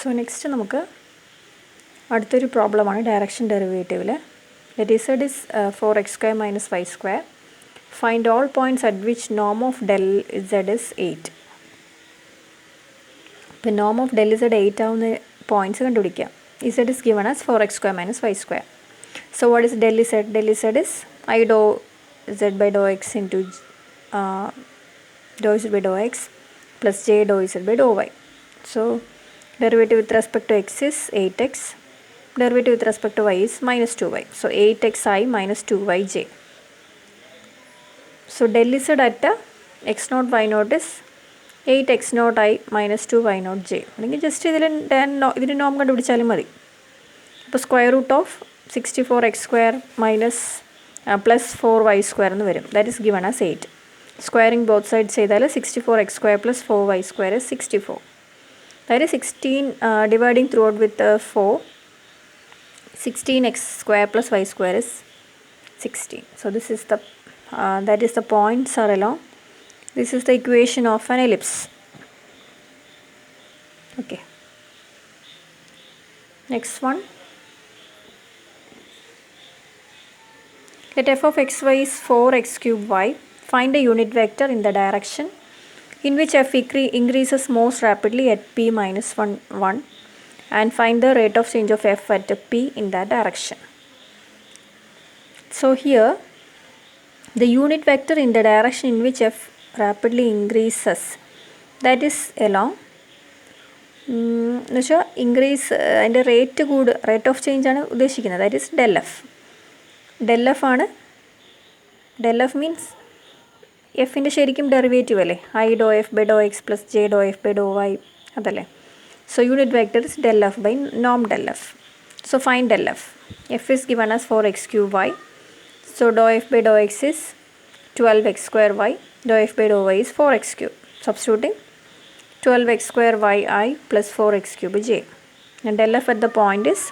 So next നമുക്ക് അടുത്തൊരു പ്രോബ്ലമാണ് direction ഡെറിവേറ്റീവിൽ. Let z is 4x² minus y². Find all points at which norm of del z is 8. ഇപ്പോൾ norm of del z 8 ആവുന്ന points കണ്ടുപിടിക്കാം. z is given as 4x² minus y². So what is del z? Del z is I dou z by dou x into dou z by dou x plus j dou z by dou y. So derivative with respect to x is 8x. Derivative with respect to y is minus 2y. So 8xi minus 2yj. So del z at x0 y0 is 8x0i minus 2y0j. അല്ലെങ്കിൽ just ഇതിൻ്റെ നോം കണ്ടുപിടിച്ചാലും മതി. അപ്പോൾ square root of 64x² minus plus 4y² എന്ന് വരും. That is given as 8. Squaring both side ചെയ്താൽ 64x² plus 4y² is 64. That is 16 dividing throughout with 4. 16x² plus y² is 16. So this is the that is the points are along. This is the equation of an ellipse. Okay. Next one. Let f of xy is 4x cube y. Find a unit vector in the direction in which f increases most rapidly at p minus 1 and find the rate of change of f at p in that direction. So here the unit vector in the direction in which f rapidly increases, that is along എന്നുവെച്ചാൽ increase അതിൻ്റെ rate of change ആണ് ഉദ്ദേശിക്കുന്നത്. That is del f. del f ആണ്. del f means എഫിൻ്റെ ശരിക്കും derivative അല്ലേ, I ഡോ F by Dr X plus J ഡോ എഫ് ബൈ ഡോ വൈ അതല്ലേ. So unit vector is del f by norm del f. So find del f. f is given as 4x cube y. So dou f by dou x is 12x² y. Dou f by dou y is 4x cube. Substituting 12x² yi plus 4x cube j. And del f at the point is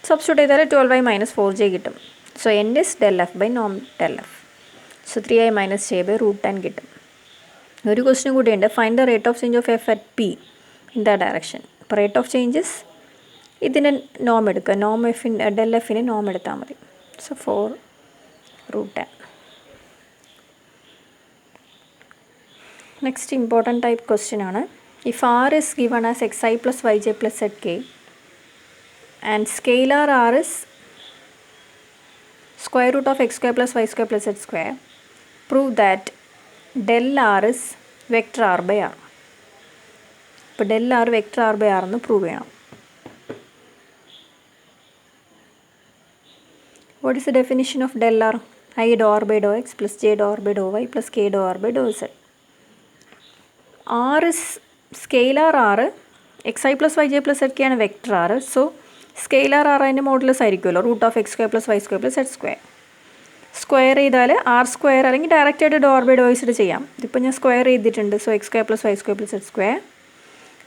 substitute ചെയ്താൽ 12y minus 4j കിട്ടും. So n is del f by norm del f. So 3i minus j by root 10 കിട്ടും. ഒരു question കൂടിയുണ്ട്. Find the rate of change of F at P in the direction. ഇപ്പോൾ rate of changes ഇതിൻ്റെ നോം എടുക്കുക. നോം എഫിൻ്റെ del എഫിന് നോം എടുത്താൽ മതി. So 4 root 10. Next important type question ആണ്. If R is given as xi plus yj plus zk and scalar r is square root of x² plus y² plus z², prove that del r is vector r by r. ഇപ്പോൾ del r vector r by r എന്ന് prove ചെയ്യണം. What is the definition of del r? I dou r by dou x plus j dou r by dou y plus k dou r by dou z. r is scalar r, xi plus yj plus zk ആണ് vector r. So scalar r അതിൻ്റെ modulus ആയിരിക്കുമല്ലോ, root of x² plus y² plus z². Square ചെയ്താൽ r² അല്ലെങ്കിൽ ഡയറക്റ്റായിട്ട് ഡോ r by dou z ചെയ്യാം. ഇതിപ്പോൾ ഞാൻ square ചെയ്തിട്ടുണ്ട്. So x² plus y² plus z².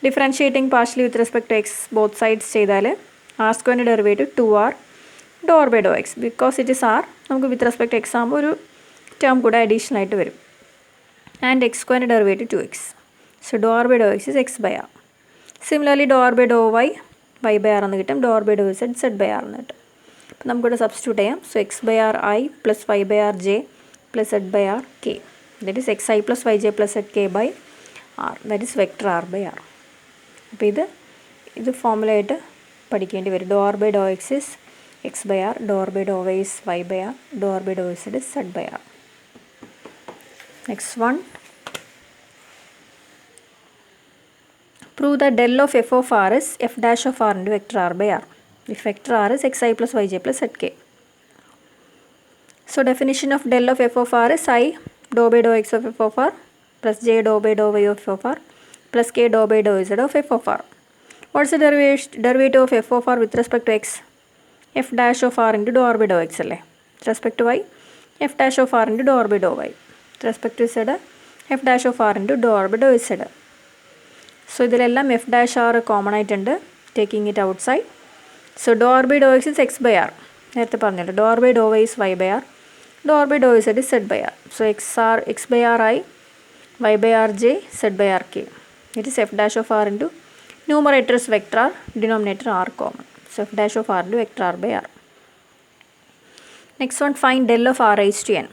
Differentiating partially with respect to x both sides ചെയ്താൽ r² ഡെറിവേറ്റീവ് 2r ഡോ r by dou x. Because it is r, നമുക്ക് with respect X ആകുമ്പോൾ ഒരു term കൂടെ അഡീഷണൽ ആയിട്ട് വരും. And x² ഡെറിവേറ്റീവ് 2x. So ഡോ r by dou x is x by r. Similarly ഡോ r by dou y y by r എന്ന് കിട്ടും. ഡോ r by dou z z by r എന്ന് കിട്ടും. അപ്പോൾ നമുക്കിവിടെ സബ്സ്റ്റിറ്റ്യൂട്ട് ചെയ്യാം. So x by r i plus y by r j plus z by r k. That is xi plus yj plus zk by r. That is vector r by r. അപ്പോൾ ഇത് ഫോമുലയായിട്ട് പഠിക്കേണ്ടി വരും. ഡോ r by dou x is x by r, ഡോ r by dou y is y by r, ഡോ r by dou z is z by r. Next one. Prove that del of f of r is f dash of r into vector r by r. If vector r is xi plus yj plus zk. So definition of del of f of r is I dou by dou x of f of r plus j dou by dou y of f of r plus k dou by dou z of f of r. What is the derivative of f of r with respect to x? f dash of r into dou r by dou x അല്ലേ. With respect to y, f dash of r into dou r by dou y. With respect to z, f dash of r into dou r by dou z. So ഇതിലെല്ലാം F dash R common ആയിട്ടുണ്ട്. Taking it out side. So ഡോ r by dou x is x by r. നേരത്തെ പറഞ്ഞല്ലോ. ഡോ r by dou y is y by r. ഡോ r by dou z is z by r. So x by r i, y by r j, z by r k. It is f dash of r into Numerator is vector r, denominator r common. So f dash of r into vector r by r. Next one, find del of r raised to n.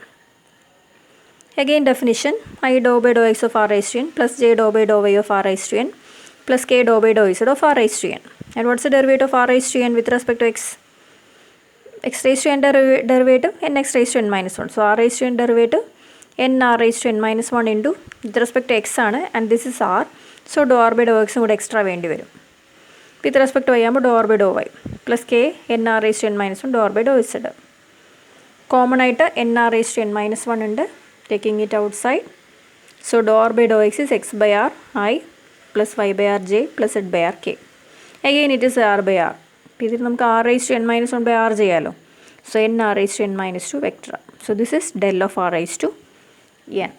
Again definition, I dou by dou x of r raised to n plus j dou by dou y of r raised to n plus k dou by dou z of r raised to n. And what's the derivative of r raised to n with respect to x? X raised to n derivative n x raised to n minus 1. So r raised to n derivative n r raised to n minus 1 into with respect to x ആണ്, and this is r. So dou r by dou x കൂടെ extra വേണ്ടി വരും. With respect to y ആകുമ്പോൾ dou r by dou y plus k n r raised to n minus 1 dou r by dou z. Common ആയിട്ട് n r raised to n minus 1 ഉണ്ട്, taking it outside. So dou r by dou x is x by r I plus y by r j plus z by r k. Again it is r by r. ഇതിൽ നമുക്ക് r raised to n minus 1 by r ചെയ്യാലോ. So n r raised to n minus 2 vector. So this is del of r raised to n.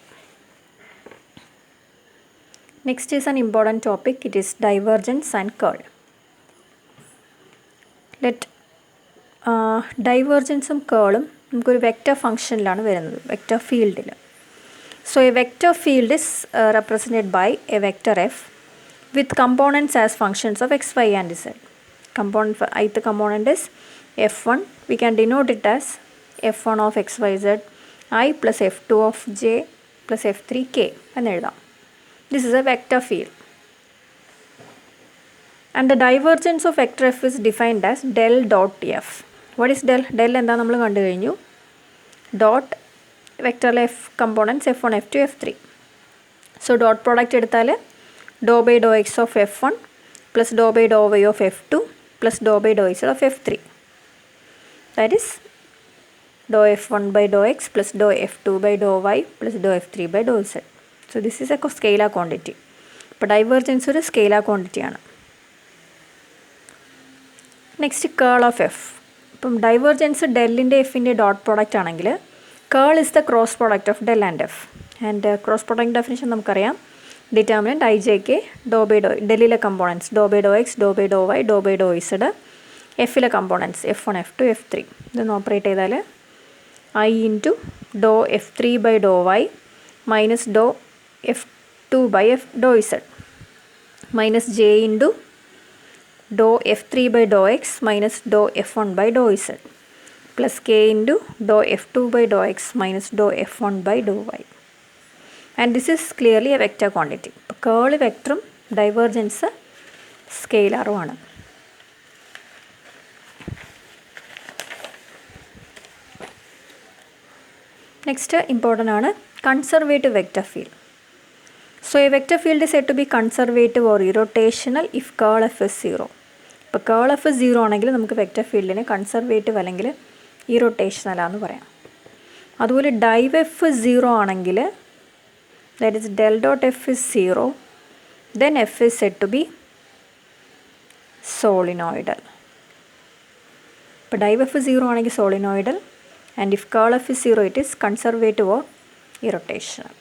Next is an important topic. It is divergence and curl. Let divergence ഉം curlഉം നമുക്കൊരു vector ഫംഗ്ഷനിലാണ് വരുന്നത്, vector ഫീൽഡിൽ. So a vector field is represented by a vector f with components as functions of x, y and z. Ith component is f1. We can denote it as f1 of x, y, z I plus f2 of j plus f3 k എന്ന് എഴുതാം. This is a vector field. And the divergence of vector f is defined as del dot f. What is del? Del എന്താ നമ്മൾ കണ്ടു കഴിഞ്ഞു. Dot vector f components f1, f2, f3. So dot product എടുത്താൽ dou by dou x of f1 plus dou by dou y of f2 plus dou by dou z of f3. That is dou f1 by dou x plus dou f2 by dou y plus dou f3 by dou z. So this is a scalar quantity. അപ്പോൾ divergence ഒരു scalar quantity ആണ്. Next curl of F. ഇപ്പം divergence ഡെല്ലിൻ്റെ എഫിൻ്റെ dot product ആണെങ്കിൽ curl is the cross product of del and F. And cross product definition നമുക്കറിയാം. Determinant I J K doh by doh, ഡെല്ലിലെ components doh by Dr x, doh by Dr y, doh by doh z. എഫിലെ components F one, F two, എഫ്3. ഇതൊന്ന് operate ചെയ്താൽ I into doh എഫ്3 by Dr y minus doh F two by F Dr Z minus J into dou f3 by dou x minus dou f1 by dou z plus k into dou f2 by dou x minus dou f1 by dou y. And this is clearly a vector quantity. Curl vector divergence scalar ആണ്. Next important ആണ് conservative vector field. So a vector field is said to be conservative or irrotational if curl f is 0. ഇപ്പോൾ കേൾ F 0 ആണെങ്കിൽ നമുക്ക് vector ഫീൽഡിനെ conservative അല്ലെങ്കിൽ ഇറൊട്ടേഷണലാന്ന് പറയാം. അതുപോലെ dive F 0 ആണെങ്കിൽ that is del dot F is 0, then F is said to be solenoidal. ഇപ്പോൾ div F 0 ആണെങ്കിൽ solenoidal, and if curl F is 0 it is conservative or irrotational.